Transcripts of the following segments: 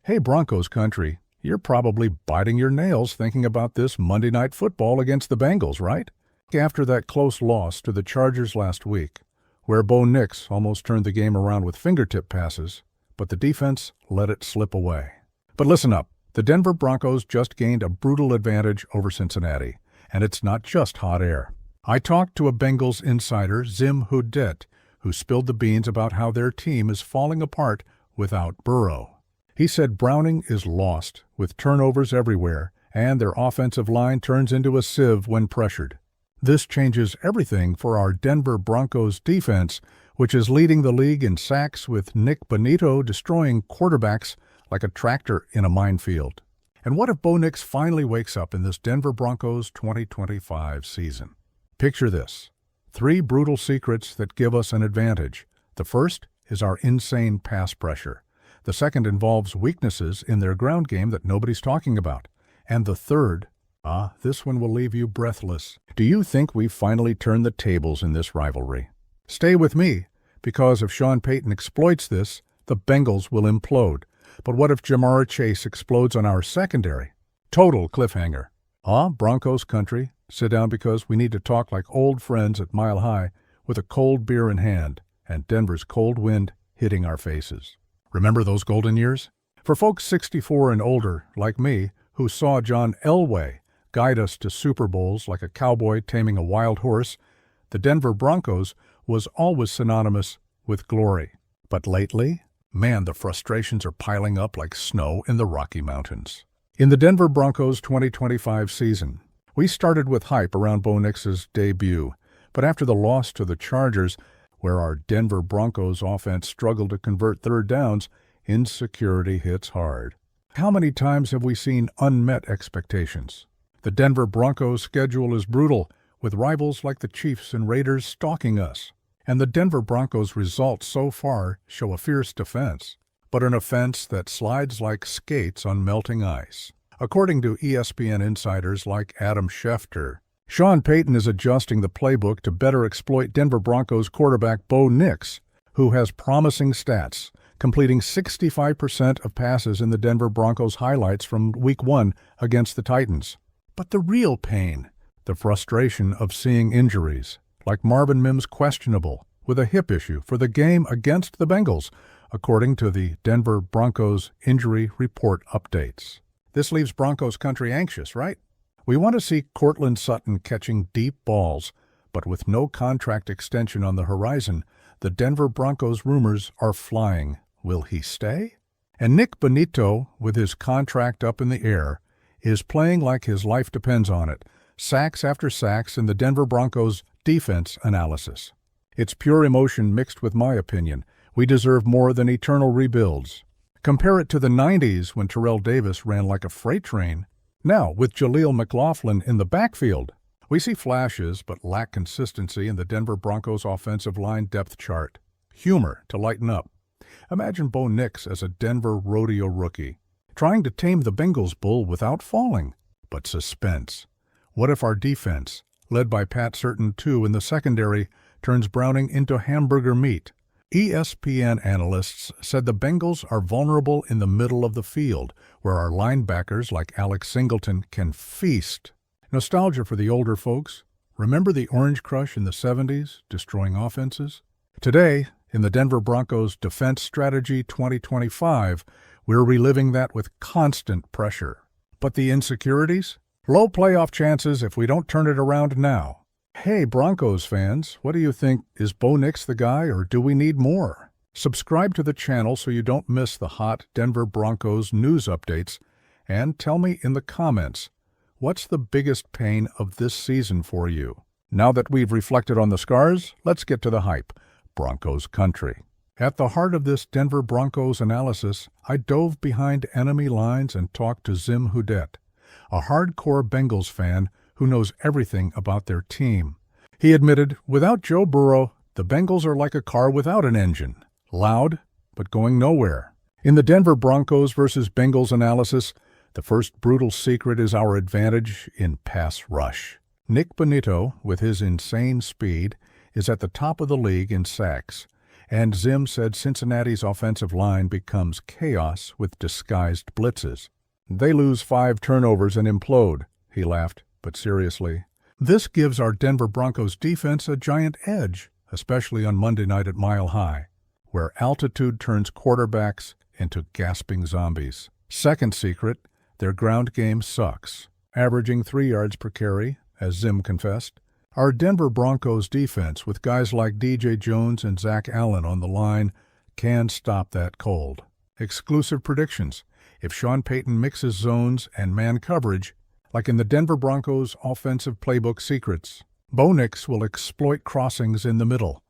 Hey Broncos country, you're probably biting your nails thinking about this Monday Night Football against the Bengals, right? After that close loss to the Chargers last week, where Bo Nix almost turned the game around with fingertip passes, but the defense let it slip away. But listen up, the Denver Broncos just gained a brutal advantage over Cincinnati, and it's not just hot air. I talked to a Bengals insider, Zim Hudet, who spilled the beans about how their team is falling apart without Burrow. He said Browning is lost, with turnovers everywhere, and their offensive line turns into a sieve when pressured. This changes everything for our Denver Broncos defense, which is leading the league in sacks with Nick Bonito destroying quarterbacks like a tractor in a minefield. And what if Bo Nix finally wakes up in this Denver Broncos 2025 season? Picture this. 3 brutal secrets that give us an advantage. The first is our insane pass pressure. The second involves weaknesses in their ground game that nobody's talking about. And the third, this one will leave you breathless. Do you think we've finally turned the tables in this rivalry? Stay with me, because if Sean Payton exploits this, the Bengals will implode. But what if Jamar Chase explodes on our secondary? Total cliffhanger. Broncos country, sit down because we need to talk like old friends at Mile High with a cold beer in hand and Denver's cold wind hitting our faces. Remember those golden years? For folks 64 and older, like me, who saw John Elway guide us to Super Bowls like a cowboy taming a wild horse, the Denver Broncos was always synonymous with glory. But lately, man, the frustrations are piling up like snow in the Rocky Mountains. In the Denver Broncos 2025 season, we started with hype around Bo Nix's debut, but after the loss to the Chargers, where our Denver Broncos offense struggled to convert third downs, insecurity hits hard. How many times have we seen unmet expectations? The Denver Broncos schedule is brutal, with rivals like the Chiefs and Raiders stalking us. And the Denver Broncos results so far show a fierce defense, but an offense that slides like skates on melting ice. According to ESPN insiders like Adam Schefter, Sean Payton is adjusting the playbook to better exploit Denver Broncos quarterback Bo Nix, who has promising stats, completing 65% of passes in the Denver Broncos highlights from Week 1 against the Titans. But the real pain, the frustration of seeing injuries, like Marvin Mims questionable with a hip issue for the game against the Bengals, according to the Denver Broncos injury report updates. This leaves Broncos country anxious, right? We want to see Courtland Sutton catching deep balls, but with no contract extension on the horizon, the Denver Broncos rumors are flying. Will he stay? And Nick Bonito, with his contract up in the air, is playing like his life depends on it, sacks after sacks in the Denver Broncos defense analysis. It's pure emotion mixed with my opinion. We deserve more than eternal rebuilds. Compare it to the 90s when Terrell Davis ran like a freight train. Now, with Jaleel McLaughlin in the backfield, we see flashes but lack consistency in the Denver Broncos offensive line depth chart. Humor to lighten up. Imagine Bo Nix as a Denver rodeo rookie, trying to tame the Bengals bull without falling. But suspense. What if our defense, led by Pat Surtain II in the secondary, turns Browning into hamburger meat? ESPN analysts said the Bengals are vulnerable in the middle of the field, where our linebackers like Alex Singleton can feast. Nostalgia for the older folks. Remember the Orange Crush in the 70s, destroying offenses? Today, in the Denver Broncos Defense Strategy 2025, we're reliving that with constant pressure. But the insecurities? Low playoff chances if we don't turn it around now. Hey Broncos fans, what do you think? Is Bo Nix the guy, or do we need more? Subscribe to the channel so you don't miss the hot Denver Broncos news updates, and tell me in the comments, what's the biggest pain of this season for you? Now that we've reflected on the scars, let's get to the hype. Broncos country. At the heart of this Denver Broncos analysis, I dove behind enemy lines and talked to Zim Hudet, a hardcore Bengals fan who knows everything about their team. He admitted, without Joe Burrow, the Bengals are like a car without an engine, loud, but going nowhere. In the Denver Broncos versus Bengals analysis, the first brutal secret is our advantage in pass rush. Nick Bonito, with his insane speed, is at the top of the league in sacks, And Zim said Cincinnati's offensive line becomes chaos with disguised blitzes. They lose 5 turnovers and implode, he laughed, but seriously. This gives our Denver Broncos defense a giant edge, especially on Monday night at Mile High, where altitude turns quarterbacks into gasping zombies. Second secret, their ground game sucks, averaging 3 yards per carry, as Zim confessed. Our Denver Broncos defense, with guys like DJ Jones and Zach Allen on the line, can stop that cold. Exclusive predictions. If Sean Payton mixes zones and man coverage, like in the Denver Broncos offensive playbook secrets, Bo Nix will exploit crossings in the middle,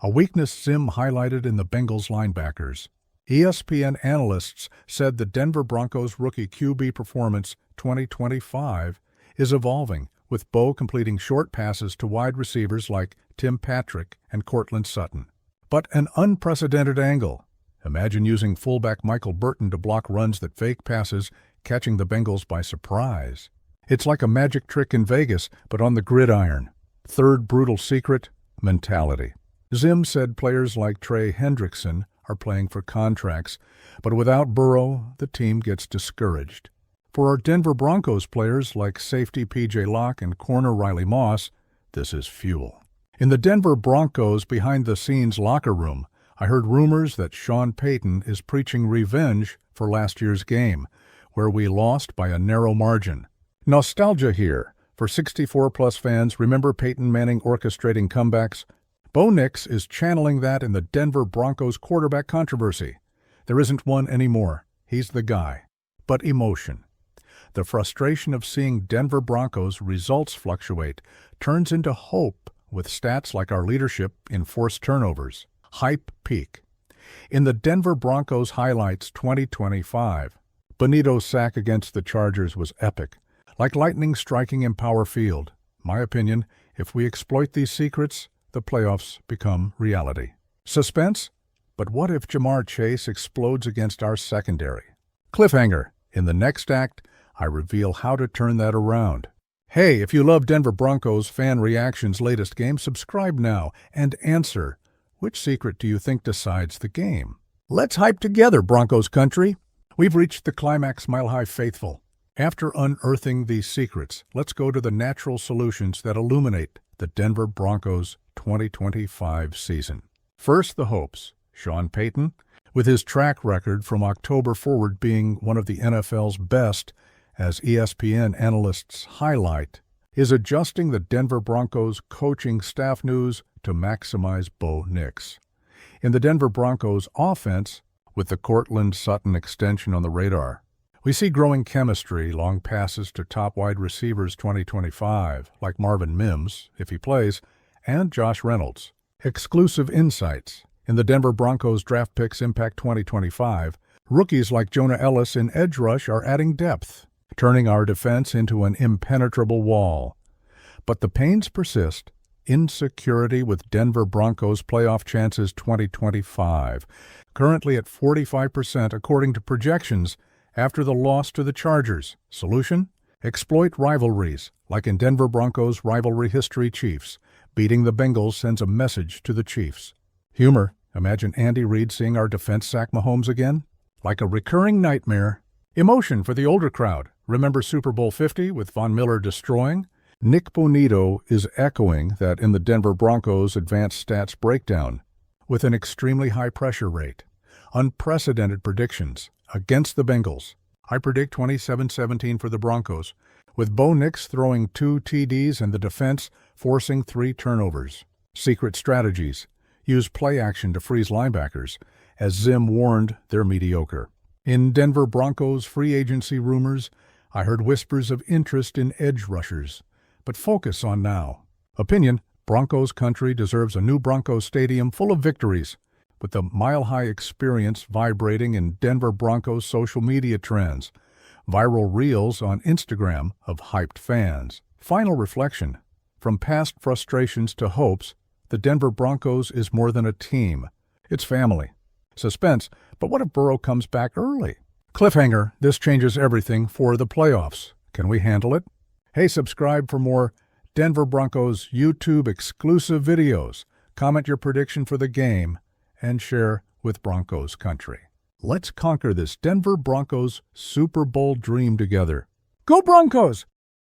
a weakness Zim highlighted in the Bengals linebackers. ESPN analysts said the Denver Broncos rookie QB performance 2025 is evolving, with Bo completing short passes to wide receivers like Tim Patrick and Cortland Sutton. But an unprecedented angle. Imagine using fullback Michael Burton to block runs that fake passes, catching the Bengals by surprise. It's like a magic trick in Vegas, but on the gridiron. Third brutal secret, mentality. Zim said players like Trey Hendrickson are playing for contracts, but without Burrow, the team gets discouraged. For our Denver Broncos players like safety P.J. Locke and corner Riley Moss, this is fuel. In the Denver Broncos behind-the-scenes locker room, I heard rumors that Sean Payton is preaching revenge for last year's game, where we lost by a narrow margin. Nostalgia here. For 64-plus fans, remember Peyton Manning orchestrating comebacks? Bo Nix is channeling that in the Denver Broncos quarterback controversy. There isn't one anymore. He's the guy. But emotion. The frustration of seeing Denver Broncos results fluctuate turns into hope with stats like our leadership in forced turnovers. Hype peak. In the Denver Broncos highlights 2025, Benito's sack against the Chargers was epic, like lightning striking in Power Field. My opinion, if we exploit these secrets, the playoffs become reality. Suspense? But what if Jamar Chase explodes against our secondary? Cliffhanger. In the next act, I reveal how to turn that around. Hey, if you love Denver Broncos fan reactions latest game, subscribe now and answer, which secret do you think decides the game? Let's hype together, Broncos country. We've reached the climax, Mile High faithful. After unearthing these secrets, let's go to the natural solutions that illuminate the Denver Broncos 2025 season. First, the hopes. Sean Payton, with his track record from October forward being one of the NFL's best, as ESPN analysts highlight, is adjusting the Denver Broncos coaching staff news to maximize Bo Nix. In the Denver Broncos offense, with the Cortland Sutton extension on the radar, we see growing chemistry, long passes to top wide receivers 2025, like Marvin Mims, if he plays, and Josh Reynolds. Exclusive insights. In the Denver Broncos draft picks impact 2025, rookies like Jonah Ellis in edge rush are adding depth, turning our defense into an impenetrable wall. But the pains persist. Insecurity with Denver Broncos playoff chances 2025, currently at 45% according to projections, after the loss to the Chargers. Solution? Exploit rivalries, like in Denver Broncos rivalry history Chiefs. Beating the Bengals sends a message to the Chiefs. Humor. Imagine Andy Reid seeing our defense sack Mahomes again. Like a recurring nightmare. Emotion for the older crowd. Remember Super Bowl 50 with Von Miller destroying? Nick Bonito is echoing that in the Denver Broncos advanced stats breakdown, with an extremely high pressure rate. Unprecedented predictions. Against the Bengals, I predict 27-17 for the Broncos, with Bo Nix throwing 2 TDs and the defense forcing 3 turnovers. Secret strategies. Use play action to freeze linebackers. As Zim warned, they're mediocre. In Denver Broncos free agency rumors, I heard whispers of interest in edge rushers. But focus on now. Opinion, Broncos country deserves a new Broncos stadium full of victories, with the Mile High experience vibrating in Denver Broncos social media trends, viral reels on Instagram of hyped fans. Final reflection. From past frustrations to hopes, the Denver Broncos is more than a team. It's family. Suspense, but what if Burrow comes back early? Cliffhanger, this changes everything for the playoffs. Can we handle it? Hey, subscribe for more Denver Broncos YouTube exclusive videos. Comment your prediction for the game and share with Broncos country. Let's conquer this Denver Broncos Super Bowl dream together. Go Broncos!